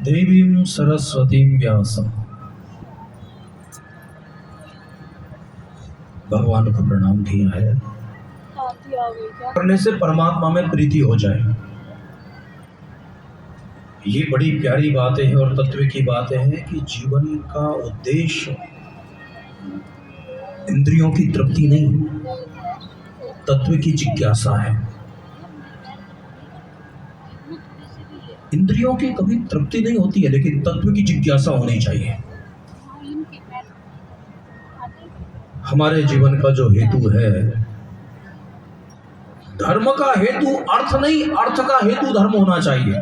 देवीं सरस्वतीं व्यासं। भगवान को प्रणाम किया है करने से परमात्मा में प्रीति हो जाए। ये बड़ी प्यारी बातें हैं और तत्व की बातें हैं कि जीवन का उद्देश्य इंद्रियों की तृप्ति नहीं, तत्व की जिज्ञासा है। इंद्रियों की कभी तृप्ति नहीं होती है, लेकिन तत्व की जिज्ञासा होनी चाहिए। हमारे जीवन का जो हेतु है, धर्म का हेतु अर्थ नहीं, अर्थ का हेतु धर्म होना चाहिए।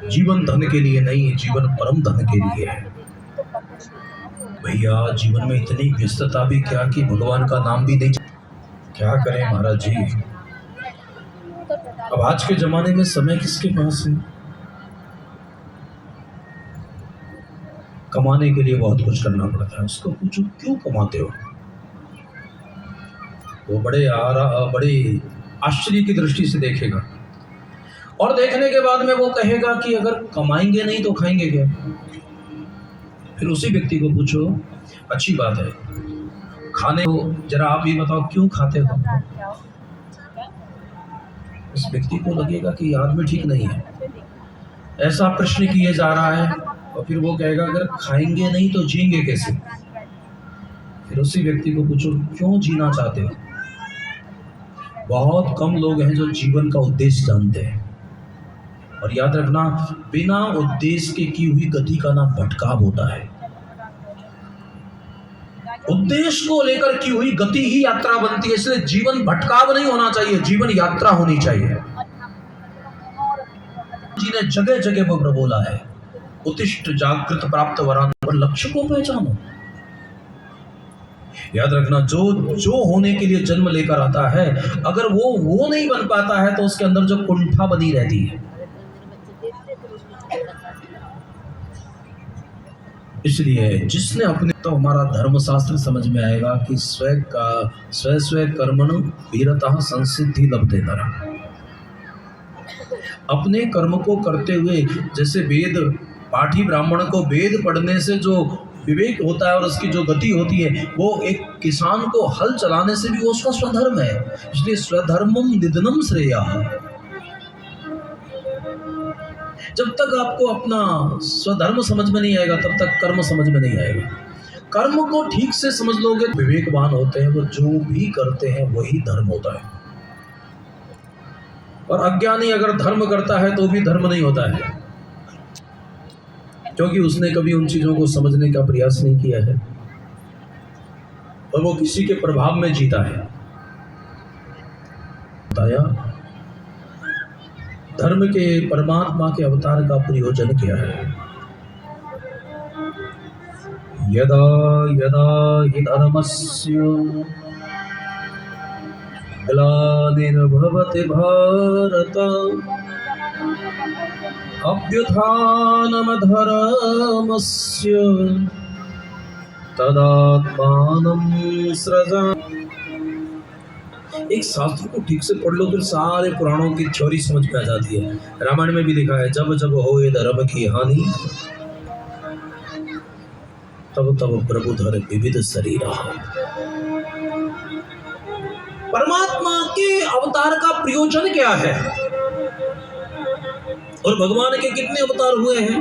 जीवन धन के लिए नहीं, जीवन परम धन के लिए है। भैया जीवन में इतनी व्यस्तता भी क्या कि भगवान का नाम भी नहीं। क्या करें महाराज जी, अब आज के जमाने में समय किसके पास है? कमाने के लिए बहुत कुछ करना पड़ता है। उसको पूछो क्यों कमाते हो, वो बड़े आश्चर्य की दृष्टि से देखेगा और देखने के बाद में वो कहेगा कि अगर कमाएंगे नहीं तो खाएंगे क्या? फिर उसी व्यक्ति को पूछो, अच्छी बात है खाने को, जरा आप ये बताओ क्यों खाते हो? उस व्यक्ति को लगेगा कि ये आदमी ठीक नहीं है, ऐसा प्रश्न किए जा रहा है। और फिर वो कहेगा अगर खाएंगे नहीं तो जिएंगे कैसे? फिर उसी व्यक्ति को पूछो क्यों जीना चाहते हो? बहुत कम लोग हैं जो जीवन का उद्देश्य जानते हैं। और याद रखना, बिना उद्देश्य के की हुई गति का नाम भटकाव होता है। उद्देश्य को लेकर की हुई गति ही यात्रा बनती है। इसलिए जीवन भटकाव नहीं होना चाहिए, जीवन यात्रा होनी चाहिए। जी ने जगह जगह पर बोला है, उत्तिष्ठ जागृत प्राप्त वरान, पर लक्ष्य को पहचानो। याद रखना, जो होने के लिए जन्म लेकर आता है, अगर वो नहीं बन पाता है तो उसके अंदर जो कुंठा बनी रहती है। इसलिए जिसने अपने, तो हमारा धर्मशास्त्र समझ में आएगा कि स्व कर्मण वीरतः संसिद्धि लभते नरः। अपने कर्म को करते हुए, जैसे वेद पाठी ब्राह्मण को वेद पढ़ने से जो विवेक होता है और उसकी जो गति होती है, वो एक किसान को हल चलाने से भी वो उसका स्वधर्म है। इसलिए स्वधर्मम निधनम श्रेयः। जब तक आपको अपना स्वधर्म समझ में नहीं आएगा, तब तक कर्म समझ में नहीं आएगा। कर्म को ठीक से समझ लोगे, विवेकवान होते हैं, वो जो भी करते हैं वही धर्म होता है। और अज्ञानी अगर धर्म करता है तो भी धर्म नहीं होता है, क्योंकि उसने कभी उन चीजों को समझने का प्रयास नहीं किया है और वो किसी के प्रभाव में जीता है। बताया धर्म के परमात्मा के अवतार का प्रयोजन क्या है। यदा यदा हि धर्मस्य ग्लानिर्भवति भारत अभ्युत्थानमधर्मस्य तदात्मानं सृजामि। एक शास्त्र को ठीक से पढ़ लो, फिर सारे पुराणों की थ्योरी समझ में आ जाती है। रामायण में भी लिखा है, जब जब होए धर्म की हानि, तब तब प्रभु धर विविध शरीरा। परमात्मा के अवतार का प्रयोजन क्या है और भगवान के कितने अवतार हुए हैं?